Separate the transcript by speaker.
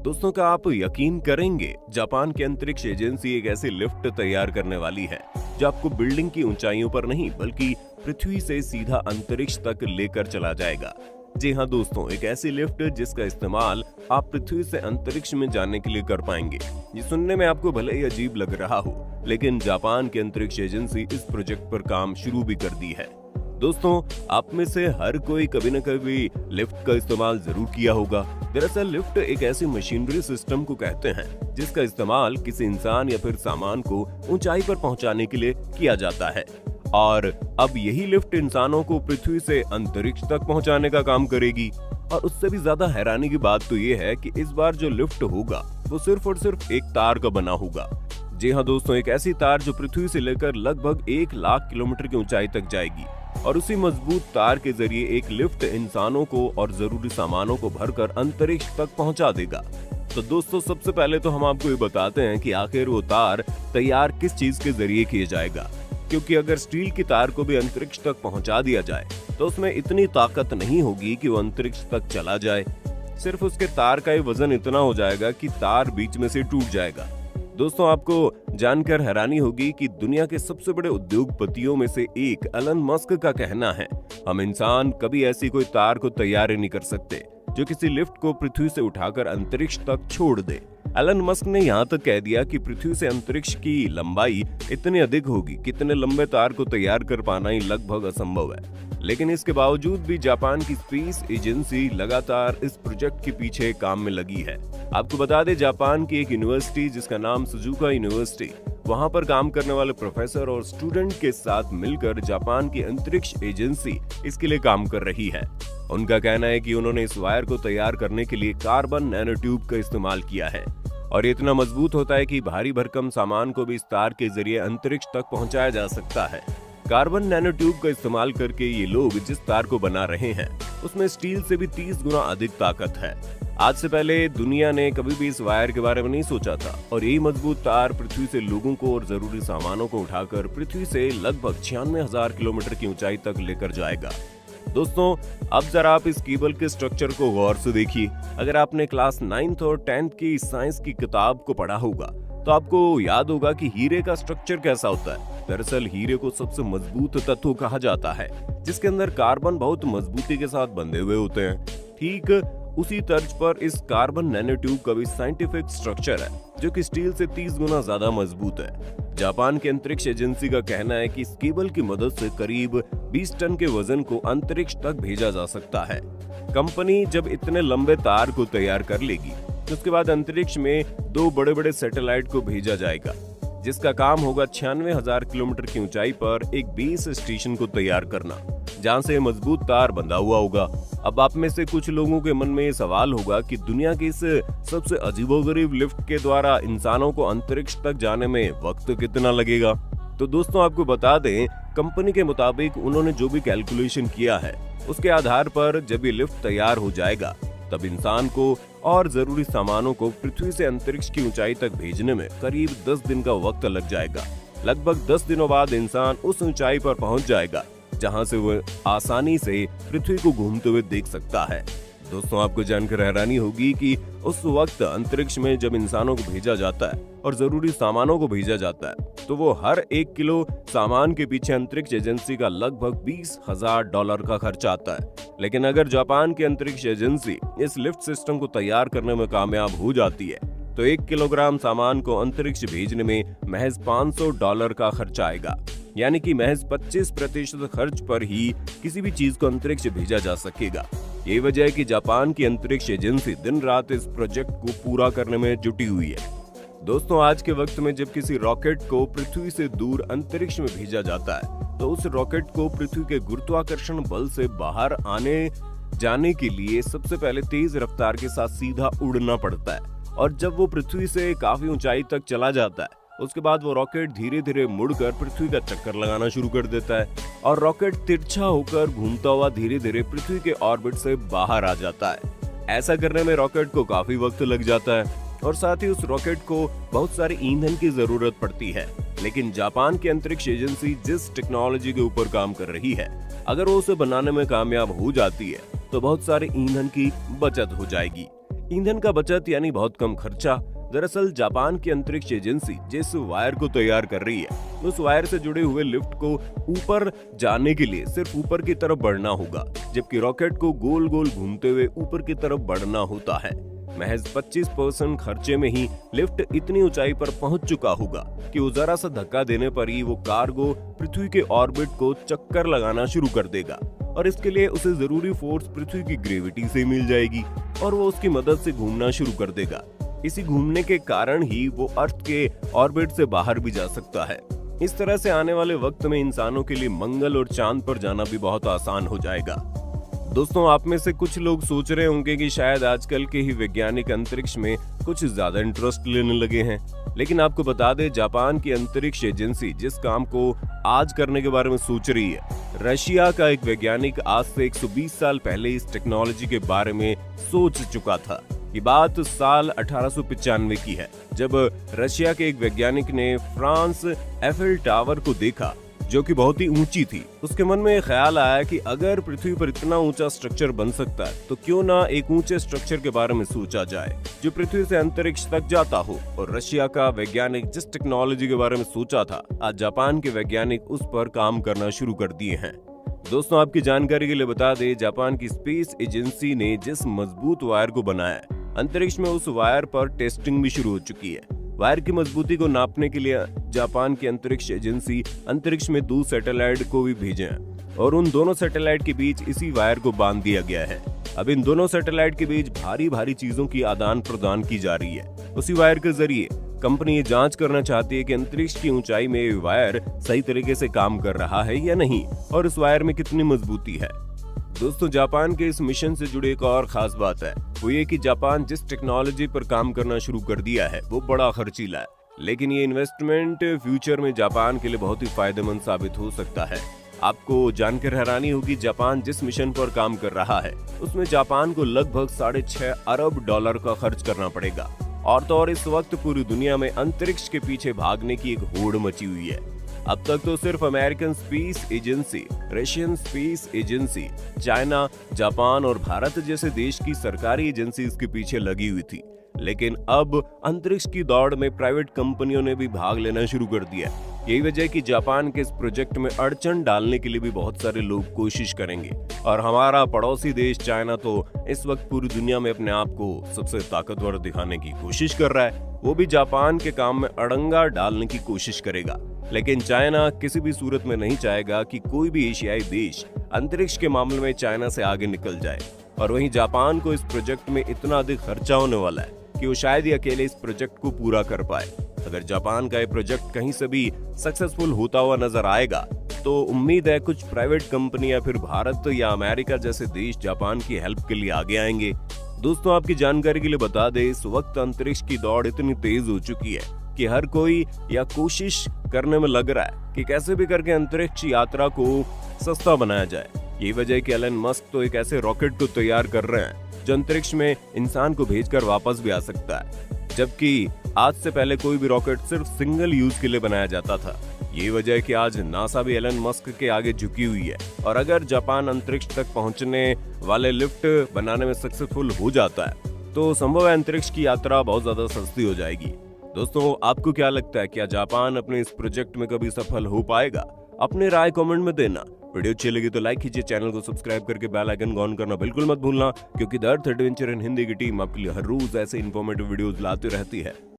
Speaker 1: दोस्तों, का आप यकीन करेंगे, जापान की अंतरिक्ष एजेंसी एक ऐसी लिफ्ट तैयार करने वाली है जो आपको बिल्डिंग की ऊंचाइयों पर नहीं बल्कि पृथ्वी से सीधा अंतरिक्ष तक लेकर चला जाएगा। जी हाँ दोस्तों, एक ऐसी लिफ्ट जिसका इस्तेमाल आप पृथ्वी से अंतरिक्ष में जाने के लिए कर पाएंगे। ये सुनने में आपको भले ही अजीब लग रहा हो, लेकिन जापान की अंतरिक्ष एजेंसी इस प्रोजेक्ट पर काम शुरू भी कर दी है। दोस्तों, आप में से हर कोई कभी न कभी लिफ्ट का इस्तेमाल जरूर किया होगा। दरअसल लिफ्ट एक ऐसी मशीनरी सिस्टम को कहते हैं जिसका इस्तेमाल किसी इंसान या फिर सामान को ऊंचाई पर पहुंचाने के लिए किया जाता है। और अब यही लिफ्ट इंसानों को पृथ्वी से अंतरिक्ष तक पहुंचाने का काम करेगी। और उससे भी ज्यादा हैरानी की बात तो ये है कि इस बार जो लिफ्ट होगा वो सिर्फ और सिर्फ एक तार का बना होगा। जी हाँ दोस्तों, एक ऐसी तार जो पृथ्वी से लेकर लगभग 1 लाख किलोमीटर की ऊंचाई तक जाएगी। और उसी मजबूत तार के जरिए एक लिफ्ट इंसानों को और जरूरी सामानों को भरकर अंतरिक्ष तक पहुंचा देगा। तो दोस्तों, सबसे पहले तो हम आपको ये बताते हैं कि आखिर वो तार तैयार किस चीज के जरिए किया जाएगा, क्योंकि अगर स्टील की तार को भी अंतरिक्ष तक पहुंचा दिया जाए तो उसमें इतनी ताकत नहीं होगी कि वो अंतरिक्ष तक चला जाए। सिर्फ उसके तार का ही वजन इतना हो जाएगा कि तार बीच में से टूट जाएगा। दोस्तों, आपको जानकर हैरानी होगी कि दुनिया के सबसे बड़े उद्योगपतियों में से एक एलन मस्क का कहना है, हम इंसान कभी ऐसी कोई तार को तैयार ही नहीं कर सकते जो किसी लिफ्ट को पृथ्वी से उठाकर अंतरिक्ष तक छोड़ दे। एलन मस्क ने यहाँ तक कह दिया कि पृथ्वी से अंतरिक्ष की लंबाई इतनी अधिक होगी कि इतने लंबे तार को तैयार कर पाना ही लगभग असंभव है। लेकिन इसके बावजूद भी जापान की स्पेस एजेंसी लगातार इस प्रोजेक्ट के पीछे काम में लगी है। आपको बता दें, जापान की एक यूनिवर्सिटी जिसका नाम सुजुका यूनिवर्सिटी, वहां पर काम करने वाले प्रोफेसर और स्टूडेंट के साथ मिलकर जापान की अंतरिक्ष एजेंसी इसके लिए काम कर रही है। उनका कहना है कि उन्होंने इस वायर को तैयार करने के लिए कार्बन नैनो ट्यूब का इस्तेमाल किया है और ये इतना मजबूत होता है कि भारी भरकम सामान को भी इस तार के जरिए अंतरिक्ष तक पहुंचाया जा सकता है। कार्बन नैनो ट्यूब का इस्तेमाल करके ये लोग जिस तार को बना रहे हैं उसमें स्टील से भी 30 गुना अधिक ताकत है। आज से पहले दुनिया ने कभी भी इस वायर के बारे में नहीं सोचा था और यही मजबूत तार पृथ्वी से लोगों को और जरूरी सामानों को उठाकर पृथ्वी से लगभग 96,000 किलोमीटर की ऊंचाई तक लेकर जाएगा। दोस्तों, अब जरा आप इस केबल के स्ट्रक्चर को गौर से देखिए। अगर आपने क्लास 9th और 10th की साइंस की किताब को पढ़ा होगा तो आपको याद होगा कि हीरे का स्ट्रक्चर कैसा होता है। दरअसल हीरे को सबसे मजबूत तत्व कहा जाता है, जिसके अंदर कार्बन बहुत मजबूती के साथ बंधे हुए होते हैं। ठीक उसी तर्ज पर इस कार्बन नैनो ट्यूब का भी साइंटिफिक स्ट्रक्चर है जो कि स्टील से 30 गुना ज्यादा मजबूत है। जापान की अंतरिक्ष एजेंसी का कहना है कि इस केबल की मदद से करीब 20 टन के वजन को अंतरिक्ष तक भेजा जा सकता है। कंपनी जब इतने लंबे तार को तैयार कर लेगी तो उसके बाद अंतरिक्ष में 2 बड़े-बड़े सैटेलाइट को भेजा जाएगा, जिसका काम होगा 96,000 किलोमीटर की ऊंचाई पर एक बेस स्टेशन को तैयार करना, जहां से मजबूत तार बंधा हुआ होगा। अब आप में से कुछ लोगों के मन में ये सवाल होगा कि दुनिया की इस सबसे अजीबोगरीब लिफ्ट के द्वारा इंसानों को अंतरिक्ष तक जाने में वक्त कितना लगेगा। तो दोस्तों, आपको बता दें, कंपनी के मुताबिक उन्होंने जो भी कैलकुलेशन किया है उसके आधार पर जब ये लिफ्ट तैयार हो जाएगा तब इंसान को और जरूरी सामानों को पृथ्वी से अंतरिक्ष की ऊंचाई तक भेजने में करीब 10 दिन का वक्त लग जाएगा। लगभग 10 दिनों बाद इंसान उस ऊंचाई पर पहुंच जाएगा जहां से वो आसानी से पृथ्वी को घूमते हुए देख सकता है। दोस्तों, आपको जानकर हैरानी होगी कि उस वक्त अंतरिक्ष में जब इंसानों को भेजा जाता है और जरूरी सामानों को भेजा जाता है तो वो हर 1 किलो सामान के पीछे अंतरिक्ष एजेंसी का लगभग $20,000 का खर्चा आता है। लेकिन अगर जापान की अंतरिक्ष एजेंसी इस लिफ्ट सिस्टम को तैयार करने में कामयाब हो जाती है तो 1 किलोग्राम सामान को अंतरिक्ष भेजने में महज $500 का खर्चा आएगा। यानी कि महज 25% खर्च पर ही किसी भी चीज को अंतरिक्ष भेजा जा सकेगा। यही वजह है कि जापान की अंतरिक्ष एजेंसी दिन रात इस प्रोजेक्ट को पूरा करने में जुटी हुई है। दोस्तों, आज के वक्त में जब किसी रॉकेट को पृथ्वी से दूर अंतरिक्ष में भेजा जाता है तो उस रॉकेट को पृथ्वी के गुरुत्वाकर्षण बल से बाहर आने जाने के लिए सबसे पहले तेज रफ्तार के साथ सीधा उड़ना पड़ता है। और जब वो पृथ्वी से काफी ऊंचाई तक चला जाता है उसके बाद वो रॉकेट धीरे धीरे मुड़कर पृथ्वी का चक्कर लगाना शुरू कर देता है और रॉकेट तिरछा होकर घूमता हुआ धीरे धीरे पृथ्वी के ऑर्बिट से बाहर आ जाता है। ऐसा करने में रॉकेट को काफी वक्त लग जाता है और साथ ही उस रॉकेट को बहुत सारे ईंधन की जरूरत पड़ती है। लेकिन जापान की अंतरिक्ष एजेंसी जिस टेक्नोलॉजी के ऊपर काम कर रही है, अगर वो उसे बनाने में कामयाब हो जाती है तो बहुत सारे ईंधन की बचत हो जाएगी। ईंधन का बचत यानी बहुत कम खर्चा। दरअसल जापान की अंतरिक्ष एजेंसी जिस वायर को तैयार कर रही है, उस वायर से जुड़े हुए लिफ्ट को ऊपर जाने के लिए सिर्फ ऊपर की तरफ बढ़ना होगा, जबकि रॉकेट को गोल गोल घूमते हुए ऊपर की तरफ बढ़ना होता है। महज 25% खर्चे में ही लिफ्ट इतनी ऊंचाई पर पहुंच चुका होगा कि वो जरा सा धक्का देने पर ही वो कार्गो पृथ्वी के ऑर्बिट को चक्कर लगाना शुरू कर देगा, और इसके लिए उसे जरूरी फोर्स पृथ्वी की ग्रेविटी से मिल जाएगी और वो उसकी मदद से घूमना शुरू कर देगा। इसी घूमने के कारण ही वो अर्थ के ऑर्बिट से बाहर भी जा सकता है। इस तरह से आने वाले वक्त में इंसानों के लिए मंगल और चांद पर जाना भी बहुत आसान हो जाएगा। दोस्तों, आप में से कुछ लोग सोच रहे होंगे कि शायद आजकल के ही वैज्ञानिक अंतरिक्ष में कुछ ज्यादा इंटरेस्ट लेने लगे हैं, लेकिन आपको बता दें, जापान की अंतरिक्ष एजेंसी जिस काम को आज करने के बारे में सोच रही है, रशिया का एक वैज्ञानिक आज से 120 साल पहले इस टेक्नोलॉजी के बारे में सोच चुका था। ये बात साल 1895 की है, जब रशिया के एक वैज्ञानिक ने फ्रांस एफिल टावर को देखा जो कि बहुत ही ऊंची थी। उसके मन में ख्याल आया कि अगर पृथ्वी पर इतना ऊंचा स्ट्रक्चर बन सकता है तो क्यों ना एक ऊंचे स्ट्रक्चर के बारे में सोचा जाए जो पृथ्वी से अंतरिक्ष तक जाता हो। और रशिया का वैज्ञानिक जिस टेक्नोलॉजी के बारे में सोचा था, आज जापान के वैज्ञानिक उस पर काम करना शुरू कर दिए हैं। दोस्तों, आपकी जानकारी के लिए बता दें, जापान की स्पेस एजेंसी ने जिस मजबूत वायर को बनाया, अंतरिक्ष में उस वायर पर टेस्टिंग भी शुरू हो चुकी है। वायर की मजबूती को नापने के लिए जापान की अंतरिक्ष एजेंसी अंतरिक्ष में 2 सैटेलाइट को भी भेजे हैं और उन दोनों सैटेलाइट के बीच इसी वायर को बांध दिया गया है। अब इन दोनों सैटेलाइट के बीच भारी भारी चीजों की आदान प्रदान की जा रही है। उसी वायर के जरिए कंपनी ये जांच करना चाहती है कि अंतरिक्ष की ऊंचाई में वायर सही तरीके से काम कर रहा है या नहीं, और इस वायर में कितनी मजबूती है। दोस्तों, जापान के इस मिशन से जुड़ी एक और खास बात है, वो ये कि जापान जिस टेक्नोलॉजी पर काम करना शुरू कर दिया है वो बड़ा खर्चीला है, लेकिन ये इन्वेस्टमेंट फ्यूचर में जापान के लिए बहुत ही फायदेमंद साबित हो सकता है। आपको जानकर हैरानी होगी, जापान जिस मिशन पर काम कर रहा है उसमें जापान को लगभग $6.5 अरब का खर्च करना पड़ेगा। और तो और इस वक्त पूरी दुनिया में अंतरिक्ष के पीछे भागने की एक होड़ मची हुई है। अब तक तो सिर्फ American space agency, Russian space agency, China, Japan और भारत जैसे देश की सरकारी एजेंसी इसके पीछे लगी हुई थी, लेकिन अब अंतरिक्ष की दौड़ में प्राइवेट कंपनियों ने भी भाग लेना शुरू कर दिया। यही वजह है कि जापान के इस प्रोजेक्ट में अड़चन डालने के लिए भी बहुत सारे लोग कोशिश करेंगे, और हमारा पड़ोसी देश चाइना तो इस वक्त पूरी दुनिया में अपने आप को सबसे ताकतवर दिखाने की कोशिश कर रहा है। वो भी जापान के काम में अड़ंगा डालने की कोशिश करेगा, लेकिन चाइना किसी भी सूरत में नहीं चाहेगा कि कोई भी एशियाई देश अंतरिक्ष के मामले में चाइना से आगे निकल जाए। और वहीं जापान को इस प्रोजेक्ट में इतना अधिक खर्चा होने वाला है कि वो शायद ही अकेले इस प्रोजेक्ट को पूरा कर पाए। अगर जापान का ये प्रोजेक्ट कहीं से भी सक्सेसफुल होता हुआ नजर आएगा तो उम्मीद है कुछ प्राइवेट कंपनी या फिर भारत या अमेरिका जैसे देश जापान की हेल्प के लिए आगे आएंगे। दोस्तों, आपकी जानकारी के लिए बता दें, इस वक्त अंतरिक्ष की दौड़ इतनी तेज हो चुकी है कि हर कोई या कोशिश करने में लग रहा है कि कैसे भी करके अंतरिक्ष यात्रा को सस्ता बनाया जाए। यही वजह है कि एलन मस्क तो एक ऐसे रॉकेट को तैयार कर रहे हैं जो अंतरिक्ष में इंसान को भेजकर वापस भी आ सकता है, जबकि आज से पहले कोई भी रॉकेट सिर्फ सिंगल यूज के लिए बनाया जाता था। यही वजह है कि आज नासा भी एलन मस्क के आगे झुकी हुई है, और अगर जापान अंतरिक्ष तक पहुंचने वाले लिफ्ट बनाने में सक्सेसफुल हो जाता है तो संभव है अंतरिक्ष की यात्रा बहुत ज्यादा सस्ती हो जाएगी। दोस्तों, आपको क्या लगता है, क्या जापान अपने इस प्रोजेक्ट में कभी सफल हो पाएगा? अपनी राय कमेंट में देना। वीडियो अच्छी लगी तो लाइक कीजिए, चैनल को सब्सक्राइब करके बेल आइकन को ऑन करना बिल्कुल मत भूलना, क्योंकि the earth adventure in Hindi की टीम आपके लिए हर रोज ऐसे इंफॉर्मेटिव वीडियोस लाती रहती है।